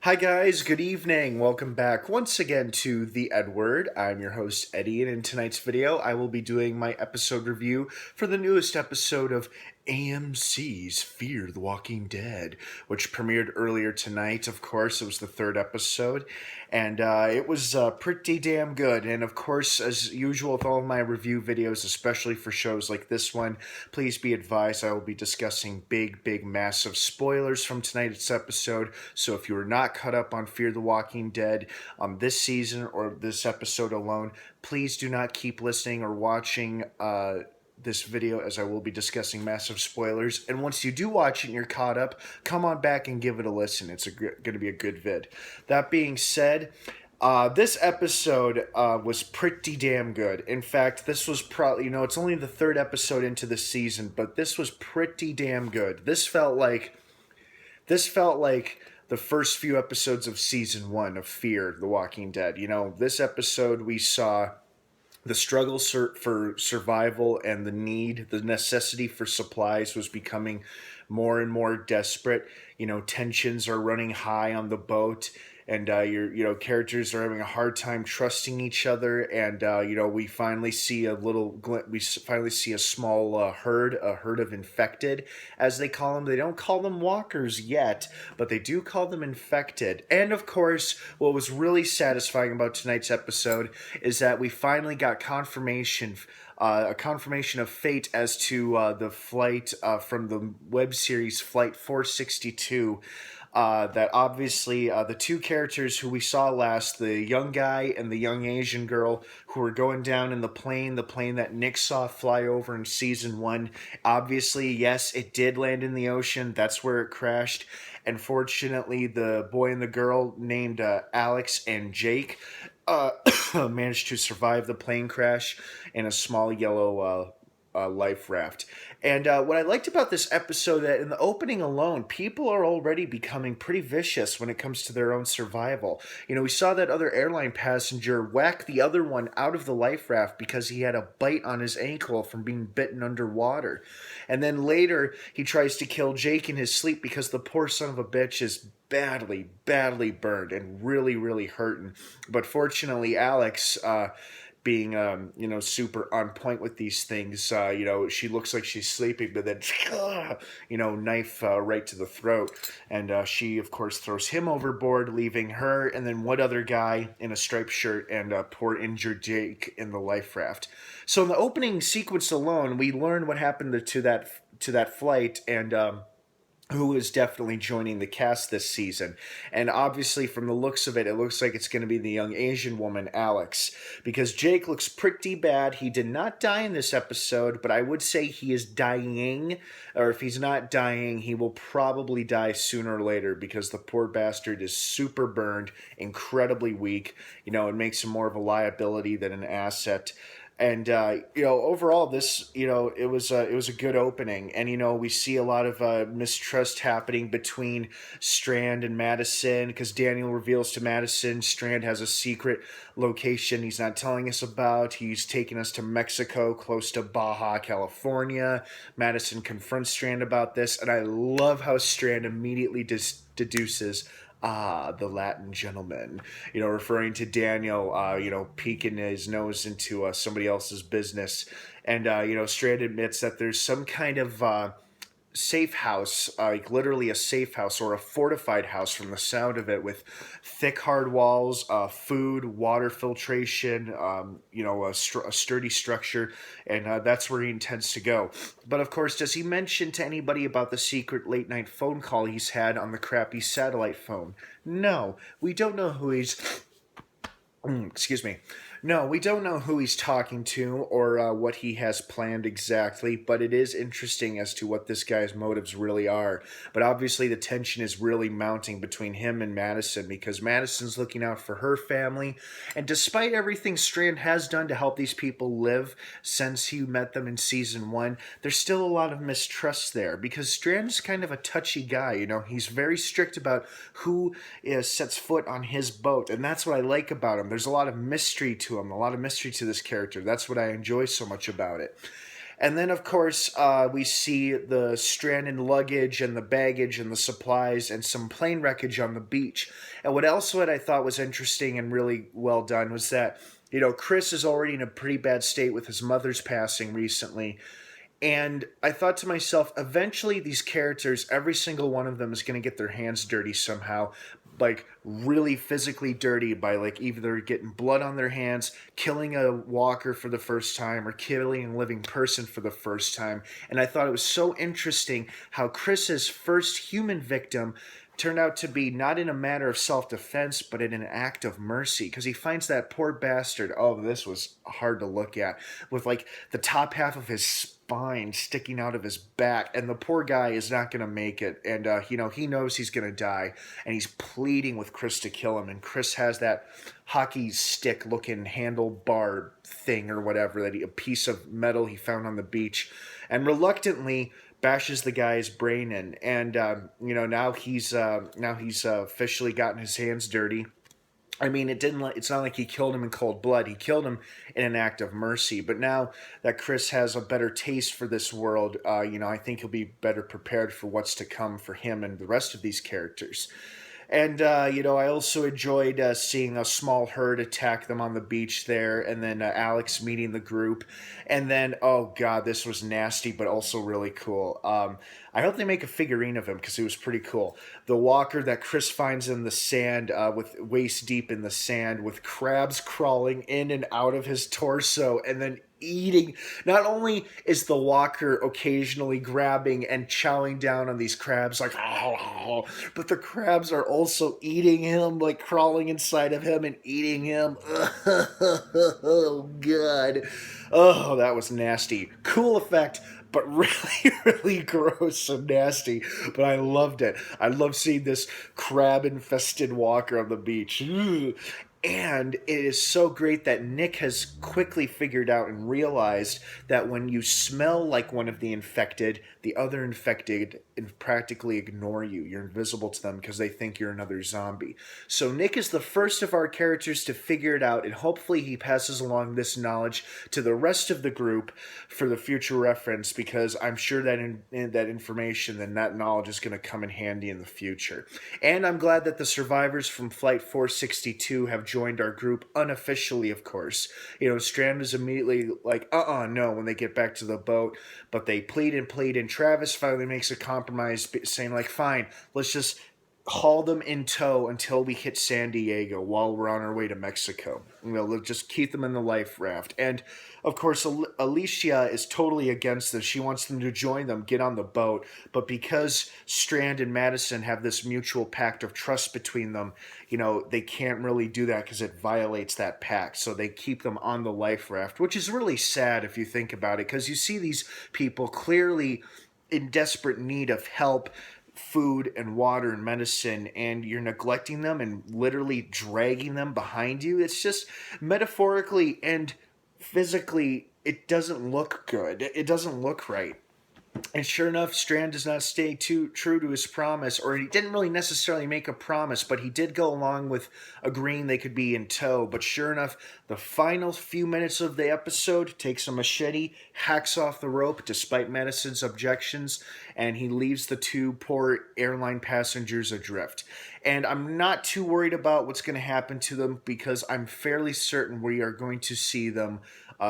Hi guys, good evening. Welcome back once again to the EdWord. I'm your host Eddie, and in tonight's video I will be doing my episode review for the newest episode of AMC's Fear the Walking Dead, which premiered earlier tonight. Of course, it was the third episode, and it was pretty damn good. And of course, as usual with all of my review videos, especially for shows like this one, please be advised I will be discussing big, massive spoilers from tonight's episode. So if you are not caught up on Fear the Walking Dead this season or this episode alone, please do not keep listening or watching this video, as I will be discussing massive spoilers. And once you do watch it and you're caught up, come on back and give it a listen. It's going to be a good vid. That being said, this episode was pretty damn good. In fact, this was probably, it's only the third episode into the season, but this was pretty damn good. This felt like the first few episodes of season 1 of Fear the Walking Dead. This episode we saw the struggle for survival and the necessity for supplies was becoming more and more desperate. Tensions are running high on the boat, and your characters are having a hard time trusting each other. And we finally see a small herd of infected, as they call them. They don't call them walkers yet, but they do call them infected. And of course, what was really satisfying about tonight's episode is that we finally got confirmation of fate as to the flight from the web series Flight 462. That obviously the two characters who we saw last, the young guy and the young Asian girl, who were going down in the plane that Nick saw fly over in season 1. Obviously, yes, it did land in the ocean. That's where it crashed. And fortunately, the boy and the girl named Alex and Jake managed to survive the plane crash in a small yellow life raft. And what I liked about this episode, that in the opening alone, people are already becoming pretty vicious when it comes to their own survival. We saw that other airline passenger whack the other one out of the life raft because he had a bite on his ankle from being bitten underwater. And then later, he tries to kill Jake in his sleep because the poor son of a bitch is badly burned and really hurting. But fortunately, Alex, being super on point with these things, she looks like she's sleeping, but then knife right to the throat, and she of course throws him overboard, leaving her and then one other guy in a striped shirt and poor injured Jake in the life raft. So in the opening sequence alone, we learn what happened to that flight, and who is definitely joining the cast this season. And obviously, from the looks of it, it looks like it's going to be the young Asian woman, Alex, because Jake looks pretty bad. He did not die in this episode, but I would say he is dying, or if he's not dying, he will probably die sooner or later, because the poor bastard is super burned, incredibly weak. It makes him more of a liability than an asset. And overall, this it was a good opening, and we see a lot of mistrust happening between Strand and Madison, because Daniel reveals to Madison Strand has a secret location he's not telling us about. He's taking us to Mexico, close to Baja California. Madison confronts Strand about this, and I love how Strand immediately deduces, the Latin gentleman, referring to Daniel, peeking his nose into somebody else's business. And, Strand admits that there's some kind of safe house, like literally a safe house or a fortified house from the sound of it, with thick hard walls, food, water filtration, a sturdy structure, and that's where he intends to go. But of course, does he mention to anybody about the secret late night phone call he's had on the crappy satellite phone? No, we don't know who he's excuse me. No, we don't know who he's talking to or what he has planned exactly, but it is interesting as to what this guy's motives really are. But obviously the tension is really mounting between him and Madison, because Madison's looking out for her family, and despite everything Strand has done to help these people live since he met them in season 1, there's still a lot of mistrust there, because Strand's kind of a touchy guy. He's very strict about who sets foot on his boat, and that's what I like about him. There's a lot of mystery to him, a lot of mystery to this character. That's what I enjoy so much about it. And then, of course, we see the stranded luggage and the baggage and the supplies and some plane wreckage on the beach. And what I thought was interesting and really well done was that, Chris is already in a pretty bad state with his mother's passing recently. And I thought to myself, eventually these characters, every single one of them is going to get their hands dirty somehow, like really physically dirty by like either getting blood on their hands, killing a walker for the first time, or killing a living person for the first time. And I thought it was so interesting how Chris's first human victim turned out to be not in a matter of self-defense but in an act of mercy, because he finds that poor bastard, oh, this was hard to look at, with like the top half of his spine sticking out of his back, and the poor guy is not going to make it, and he knows he's going to die, and he's pleading with Chris to kill him, and Chris has that hockey stick looking handlebar thing or whatever, a piece of metal he found on the beach, and reluctantly bashes the guy's brain in, and now he's officially gotten his hands dirty. I mean, it's not like he killed him in cold blood. He killed him in an act of mercy. But now that Chris has a better taste for this world, I think he'll be better prepared for what's to come for him and the rest of these characters. And, I also enjoyed seeing a small herd attack them on the beach there, and then Alex meeting the group. And then, oh, God, this was nasty, but also really cool. I hope they make a figurine of him because it was pretty cool. The walker that Chris finds in the sand, with waist deep in the sand, with crabs crawling in and out of his torso, and then eating. Not only is the walker occasionally grabbing and chowing down on these crabs like, but the crabs are also eating him, like crawling inside of him and eating him. Oh, God. Oh, that was nasty. Cool effect, but really, really gross and nasty. But I loved it. I love seeing this crab-infested walker on the beach. Ugh. And it is so great that Nick has quickly figured out and realized that when you smell like one of the infected, the other infected practically ignore you. You're invisible to them because they think you're another zombie. So Nick is the first of our characters to figure it out, and hopefully he passes along this knowledge to the rest of the group for the future reference, because I'm sure that in that information and that knowledge is going to come in handy in the future. And I'm glad that the survivors from Flight 462 have joined our group unofficially, of course. Strand is immediately like, no, when they get back to the boat, but they plead, and Travis finally makes a compromise, saying like, fine, let's just haul them in tow until we hit San Diego while we're on our way to Mexico. We'll just keep them in the life raft. And of course, Alicia is totally against this. She wants them to join them, get on the boat. But because Strand and Madison have this mutual pact of trust between them, they can't really do that because it violates that pact. So they keep them on the life raft, which is really sad if you think about it, because you see these people clearly in desperate need of help, food and water and medicine, and you're neglecting them and literally dragging them behind you. It's just metaphorically and physically, it doesn't look good. It doesn't look right. And sure enough, Strand does not stay too true to his promise, or he didn't really necessarily make a promise, but he did go along with agreeing they could be in tow. But sure enough, the final few minutes of the episode takes a machete, hacks off the rope despite Madison's objections, and he leaves the two poor airline passengers adrift. And I'm not too worried about what's going to happen to them, because I'm fairly certain we are going to see them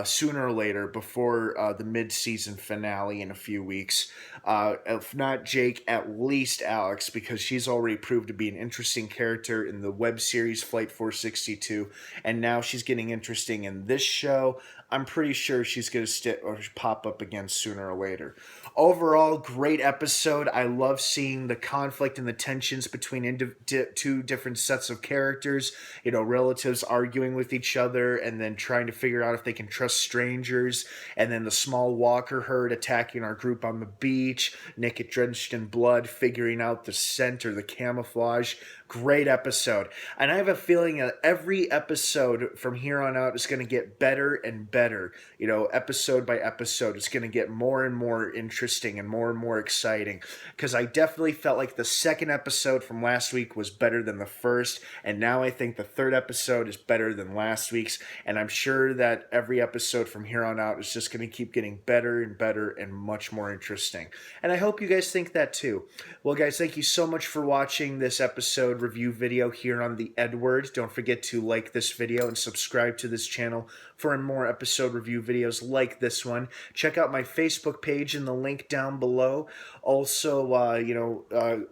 sooner or later before the mid-season finale in a few weeks. If not Jake, at least Alex, because she's already proved to be an interesting character in the web series Flight 462, and now she's getting interesting in this show. I'm pretty sure she's going to pop up again sooner or later. Overall, great episode. I love seeing the conflict and the tensions between two different sets of characters, relatives arguing with each other and then trying to figure out if they can trust strangers, and then the small walker herd attacking our group on the beach, Nick drenched in blood, figuring out the scent or the camouflage. Great episode. And I have a feeling that every episode from here on out is going to get better and better better. You know, episode by episode, it's going to get more and more interesting and more exciting, because I definitely felt like the second episode from last week was better than the first, and now I think the third episode is better than last week's, and I'm sure that every episode from here on out is just going to keep getting better and better and much more interesting. And I hope you guys think that too. Well, guys, thank you so much for watching this episode review video here on the EdWord. Don't forget to like this video and subscribe to this channel for more episode review videos like this one. Check out my Facebook page in the link down below. Also,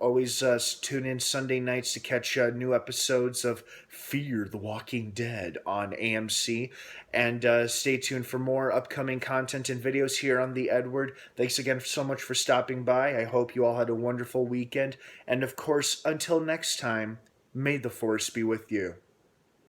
always tune in Sunday nights to catch new episodes of Fear the Walking Dead on AMC. And stay tuned for more upcoming content and videos here on the EdWord. Thanks again so much for stopping by. I hope you all had a wonderful weekend. And of course, until next time, may the Force be with you.